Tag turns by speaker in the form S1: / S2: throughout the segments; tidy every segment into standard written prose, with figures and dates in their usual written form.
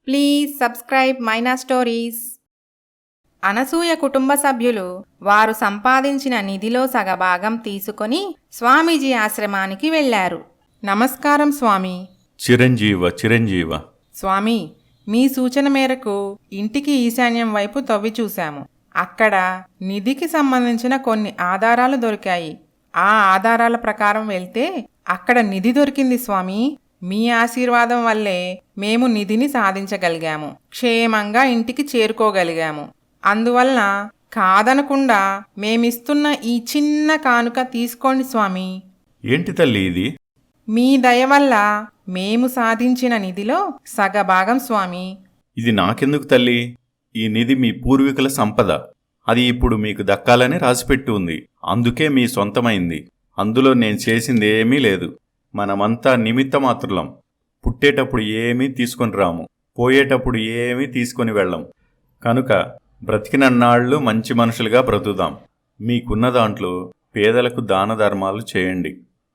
S1: Please subscribe Maina stories. Anasuya కుటుంబ సభ్యులు వారు సంపాదించిన నిధిలో సగభాగం తీసుకొని స్వామీజీ ఆశ్రమానికి వెళ్లారు. నమస్కారం స్వామి.
S2: చిరంజీవ.
S1: స్వామి, మీ సూచన మేరకు ఇంటికి ఈశాన్యం వైపు తవ్వి చూశాము. అక్కడ నిధికి సంబంధించిన కొన్ని ఆధారాలు దొరికాయి. ఆ ఆధారాల ప్రకారం వెళ్తే అక్కడ నిధి దొరికింది స్వామి. మీ ఆశీర్వాదం వల్లే మేము నిధిని సాధించగలిగాము, క్షేమంగా ఇంటికి చేరుకోగలిగాము. అందువలన కాదనకుండా మేమిస్తున్న ఈ చిన్న కానుక తీసుకోండి స్వామి.
S2: ఏంటి తల్లి ఇది?
S1: మీ దయ వల్ల మేము సాధించిన నిధిలో సగభాగం స్వామి.
S2: ఇది నాకెందుకు తల్లి? ఈ నిధి మీ పూర్వీకుల సంపద. అది ఇప్పుడు మీకు దక్కాలని రాసిపెట్టి ఉంది. అందుకే మీ సొంతమైంది. అందులో నేను చేసింది ఏమీ లేదు. మనమంతా నిమిత్తమాత్రులం. పుట్టేటప్పుడు ఏమీ తీసుకొని రాము, పోయేటప్పుడు ఏమీ తీసుకొని వెళ్ళం. కనుక బ్రతికినన్నాళ్ళు మంచి మనుషులుగా బ్రతుకుదాం. మీకున్న దాంట్లో పేదలకు దాన ధర్మాలు చేయండి.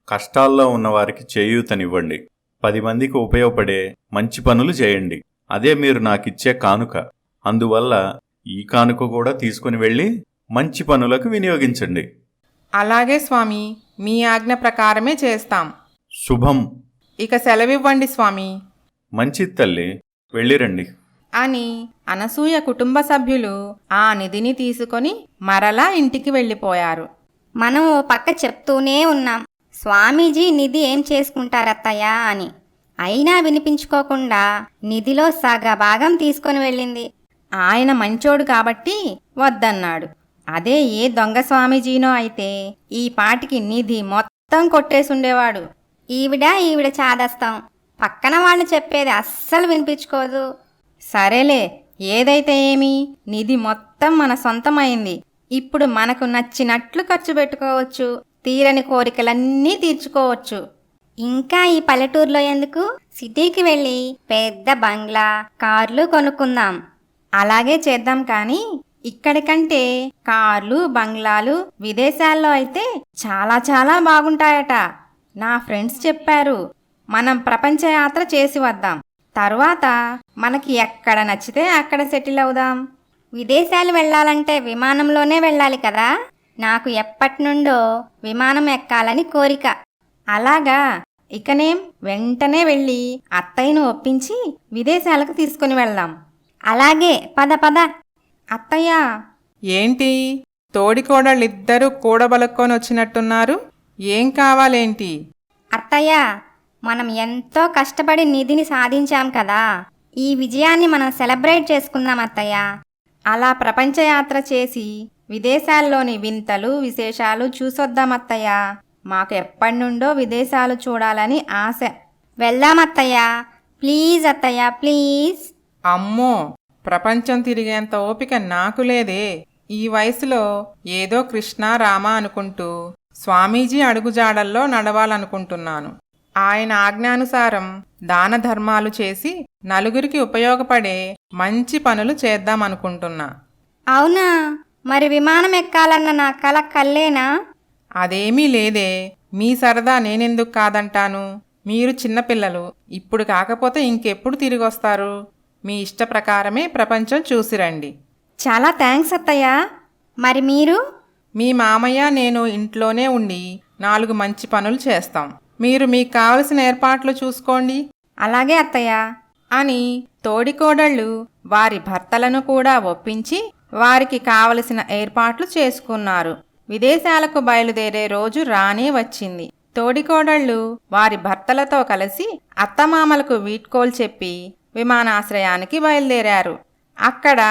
S2: కష్టాల్లో ఉన్నవారికి చేయూతనివ్వండి. 10 మందికి ఉపయోగపడే మంచి పనులు చేయండి. అదే మీరు నాకిచ్చే కానుక. అందువల్ల ఈ కానుక కూడా తీసుకుని వెళ్ళి మంచి పనులకు వినియోగించండి.
S1: అలాగే స్వామి, మీ ఆజ్ఞ ప్రకారమే చేస్తాం.
S2: శుభం.
S1: ఇక సెలవివ్వండి స్వామి.
S2: మంచిది తల్లి, వెళ్ళిరండి
S1: అని అనసూయ కుటుంబ సభ్యులు ఆ నిధిని తీసుకొని మరలా ఇంటికి వెళ్ళిపోయారు.
S3: మనం ఓ పక్క చెప్తూనే ఉన్నాం, స్వామీజీ నిధి ఏం చేసుకుంటారత్తయ్యా అని. అయినా వినిపించుకోకుండా నిధిలో సగభాగం తీసుకొని వెళ్ళింది.
S1: ఆయన మంచోడు కాబట్టి వద్దన్నాడు. అదే ఏ దొంగ స్వామీజీనో అయితే ఈ పాటికి నిధి మొత్తం కొట్టేసుండేవాడు.
S3: ఈవిడ చాదస్తాం. పక్కన వాళ్ళు చెప్పేది అస్సలు వినిపించుకోదు.
S1: సరేలే, ఏదైతే ఏమి, నిధి మొత్తం మన సొంతమైంది. ఇప్పుడు మనకు నచ్చినట్లు ఖర్చు పెట్టుకోవచ్చు, తీరని కోరికలన్నీ తీర్చుకోవచ్చు.
S3: ఇంకా ఈ పల్లెటూరులో ఎందుకు, సిటీకి వెళ్ళి పెద్ద బంగ్లా, కార్లు కొనుక్కుందాం.
S1: అలాగే చేద్దాం. కానీ ఇక్కడికంటే కార్లు, బంగ్లాలు విదేశాల్లో అయితే చాలా చాలా బాగుంటాయట. నా ఫ్రెండ్స్ చెప్పారు. మనం ప్రపంచ యాత్ర చేసి వద్దాం. తర్వాత మనకి ఎక్కడ నచ్చితే అక్కడ సెటిల్ అవుదాం.
S3: విదేశాలు వెళ్ళాలంటే విమానంలోనే వెళ్ళాలి కదా. నాకు ఎప్పటి నుండో విమానం ఎక్కాలని కోరిక.
S1: అలాగా? ఇకనేం, వెంటనే వెళ్ళి అత్తయ్యను ఒప్పించి విదేశాలకు తీసుకుని వెళ్దాం.
S3: అలాగే, పద.
S1: అత్తయ్య, ఏంటి తోడికోడళ్ళిద్దరూ కూడబలుక్కొని వచ్చినట్టున్నారు? ఏం కావాలేంటి?
S3: అత్తయ్య, మనం ఎంతో కష్టపడి నిధిని సాధించాం కదా. ఈ విజయాన్ని మనం సెలబ్రేట్ చేసుకుందాం అత్తయ్య.
S1: అలా ప్రపంచయాత్ర చేసి విదేశాల్లోని వింతలు విశేషాలు చూసొద్దాం అత్తయ్య. మాకు ఎప్పటి నుండో విదేశాలు చూడాలని ఆశ.
S3: వెళ్దాం అత్తయ్య. ప్లీజ్ అత్తయ్య, ప్లీజ్.
S1: అమ్మో, ప్రపంచం తిరిగేంత ఓపిక నాకు లేదే. ఈ వయసులో ఏదో కృష్ణ రామ అనుకుంటూ స్వామీజీ అడుగుజాడల్లో నడవాలనుకుంటున్నాను. ఆయన ఆజ్ఞానుసారం దాన ధర్మాలు చేసి నలుగురికి ఉపయోగపడే మంచి పనులు చేద్దామనుకుంటున్నా.
S3: అవునా? మరి విమానం ఎక్కాలన్న నా కల కల్లేనా?
S1: అదేమీ లేదే. మీ సరదా నేనెందుకు కాదంటాను. మీరు చిన్నపిల్లలు, ఇప్పుడు కాకపోతే ఇంకెప్పుడు తిరిగొస్తారు? మీ ఇష్ట ప్రకారమే ప్రపంచం చూసిరండి.
S3: చాలా థ్యాంక్స్ అత్తయ్య. మరి మీరు?
S1: మీ మామయ్య నేను ఇంట్లోనే ఉండి 4 మంచి పనులు చేస్తాం. మీరు మీకు కావలసిన ఏర్పాట్లు చూసుకోండి.
S3: అలాగే అత్తయ్య
S1: అని తోడికోడళ్ళు వారి భర్తలను కూడా ఒప్పించి వారికి కావలసిన ఏర్పాట్లు చేసుకున్నారు. విదేశాలకు బయలుదేరే రోజు రానే వచ్చింది. తోడికోడళ్ళు వారి భర్తలతో కలిసి అత్తమామలకు వీడ్కోలు చెప్పి విమానాశ్రయానికి బయలుదేరారు. అక్కడ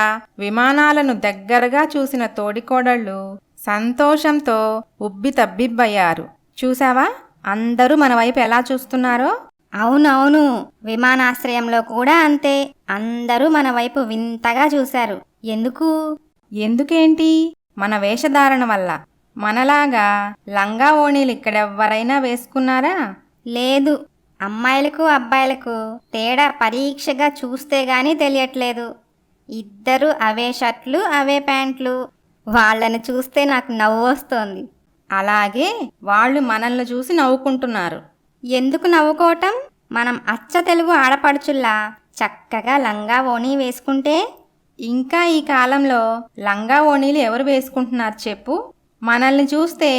S1: విమానాలను దగ్గరగా చూసిన తోడికోడళ్ళు సంతోషంతో ఉబ్బితబ్బిబ్బయ్యారు. చూసావా, అందరూ మన వైపు ఎలా చూస్తున్నారో?
S3: అవునవును, విమానాశ్రయంలో కూడా అంతే. అందరూ మన వైపు వింతగా చూశారు.
S1: ఎందుకేంటి? మన వేషధారణ వల్ల. మనలాగా లంగా ఓణీలు ఇక్కడెవ్వరైనా వేసుకున్నారా?
S3: లేదు. అమ్మాయిలకు అబ్బాయిలకు తేడా పరీక్షగా చూస్తే గానీ తెలియట్లేదు. ఇద్దరు అవే షర్ట్లు, అవే ప్యాంట్లు. వాళ్ళని చూస్తే నాకు నవ్వు వస్తోంది.
S1: అలాగే వాళ్ళు మనల్ని చూసి నవ్వుకుంటున్నారు.
S3: ఎందుకు నవ్వుకోవటం? మనం అచ్చ తెలుగు ఆడపడుచుల్లా చక్కగా లంగా ఓణీ వేసుకుంటే.
S1: ఇంకా ఈ కాలంలో లంగా ఓణీలు ఎవరు వేసుకుంటున్నారు చెప్పు? మనల్ని చూస్తే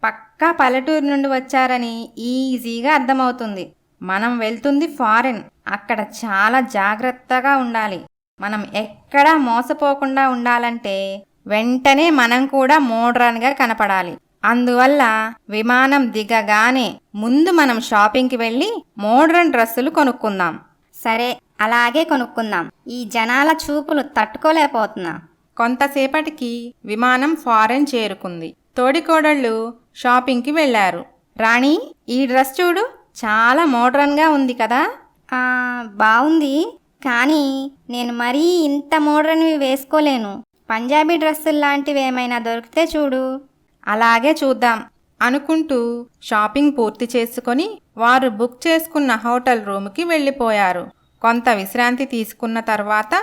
S1: పక్కా పల్లెటూరు నుండి వచ్చారని ఈజీగా అర్థమవుతుంది. మనం వెళ్తుంది ఫారెన్. అక్కడ చాలా జాగ్రత్తగా ఉండాలి. మనం ఎక్కడా మోసపోకుండా ఉండాలంటే వెంటనే మనం కూడా మోడ్రన్గా కనపడాలి. అందువల్ల విమానం దిగగానే ముందు మనం షాపింగ్కి వెళ్ళి మోడ్రన్ డ్రెస్సులు కొనుక్కుందాం.
S3: సరే, అలాగే కొనుక్కుందాం. ఈ జనాల చూపులు తట్టుకోలేకపోతున్నా.
S1: కొంతసేపటికి విమానం ఫారెన్ చేరుకుంది. తోడికోడళ్ళు షాపింగ్కి వెళ్లారు. రాణి, ఈ డ్రెస్ చూడు, చాలా మోడ్రన్గా ఉంది కదా?
S3: బాగుంది, కానీ నేను మరీ ఇంత మోడ్రన్వి వేసుకోలేను. పంజాబీ డ్రెస్సులు లాంటివి ఏమైనా దొరికితే చూడు.
S1: అలాగే చూద్దాం అనుకుంటూ షాపింగ్ పూర్తి చేసుకొని వారు బుక్ చేసుకున్న హోటల్ రూమ్కి వెళ్ళిపోయారు. కొంత విశ్రాంతి తీసుకున్న తర్వాత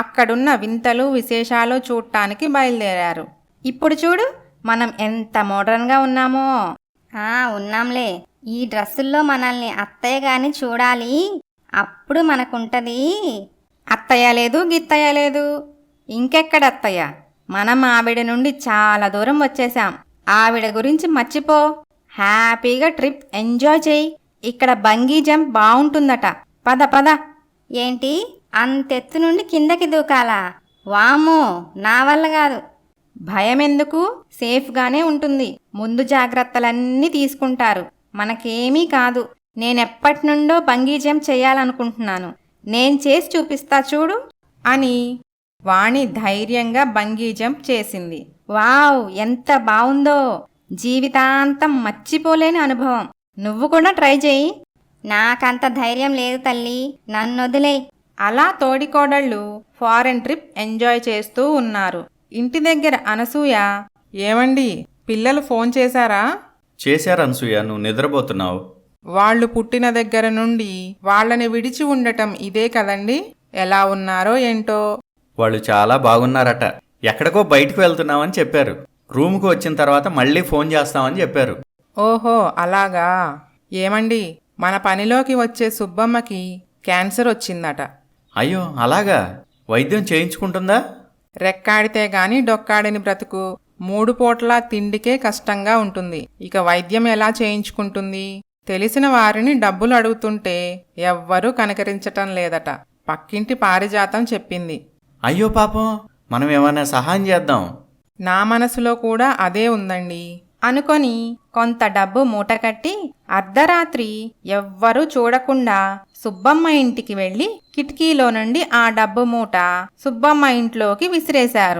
S1: అక్కడున్న వింతలు విశేషాలు చూడటానికి బయలుదేరారు. ఇప్పుడు చూడు, మనం ఎంత మోడ్రన్గా ఉన్నామో.
S3: ఉన్నాంలే. ఈ డ్రెస్సుల్లో మనల్ని అత్తయ్య గాని చూడాలి, అప్పుడు మనకుంటది.
S1: అత్తయ్య లేదు, గిత్తయ్య లేదు. ఇంకెక్కడ అత్తయ్య? మనం ఆవిడ నుండి చాలా దూరం వచ్చేసాం. ఆవిడ గురించి మర్చిపో. హ్యాపీగా ట్రిప్ ఎంజాయ్ చేయి. ఇక్కడ బంగీ జంప్ బాగుంటుందట. పద పద.
S3: ఏంటి, అంతెత్తు నుండి కిందకి దూకాలా? వామ్మో, నా వల్ల కాదు.
S1: భయం ఎందుకు? సేఫ్గానే ఉంటుంది. ముందు జాగ్రత్తలన్నీ తీసుకుంటారు. మనకేమీ కాదు. నేనెప్పటి నుండో బంగీ జంప్ చేయాలనుకుంటున్నాను. నేను చేసి చూపిస్తా చూడు అని వాణి ధైర్యంగా బంగీ జంప్ చేసింది. వావ్, ఎంత బావుందో! జీవితాంతం మర్చిపోలేని అనుభవం. నువ్వు కూడా ట్రై చేయి.
S3: నాకంత ధైర్యం లేదు తల్లి, నన్నొదిలే.
S1: అలా తోడికోడళ్ళు ఫారెన్ ట్రిప్ ఎంజాయ్ చేస్తూ ఉన్నారు. ఇంటి దగ్గర అనసూయ, ఏమండి, పిల్లలు ఫోన్ చేశారా?
S2: చేశారు అనసూయ, నువ్వు నిద్రపోతున్నావు.
S1: వాళ్ళు పుట్టిన దగ్గర నుండి వాళ్ళని విడిచి ఉండటం ఇదే కదండి. ఎలా ఉన్నారో ఏంటో.
S2: వాళ్ళు చాలా బాగున్నారట. ఎక్కడికో బయటకు వెళ్తున్నామని చెప్పారు. రూమ్కు వచ్చిన తర్వాత మళ్ళీ ఫోన్ చేస్తామని చెప్పారు.
S1: ఓహో, అలాగా. ఏమండి, మన పనిలోకి వచ్చే సుబ్బమ్మకి క్యాన్సర్ వచ్చిందట.
S2: అయ్యో, అలాగా? వైద్యం చేయించుకుంటుందా?
S1: రెక్కాడితే గాని డొక్కాడిని బ్రతుకు. 3 పూటలా తిండికే కష్టంగా ఉంటుంది. ఇక వైద్యం ఎలా చేయించుకుంటుంది? తెలిసిన వారిని డబ్బులు అడుగుతుంటే ఎవ్వరూ కనకరించటం లేదట. పక్కింటి పారిజాతం చెప్పింది.
S2: అయ్యో పాపం, మనం ఏమైనా సహాయం చేద్దాం.
S1: నా మనసులో కూడా అదే ఉందండి అనుకొని కొంత డబ్బు మూటకట్టి అర్ధరాత్రి ఎవ్వరూ చూడకుండా సుబ్బమ్మ ఇంటికి వెళ్ళి కిటికీలో నుండి ఆ డబ్బు మూట సుబ్బమ్మ ఇంట్లోకి విసిరేశారు.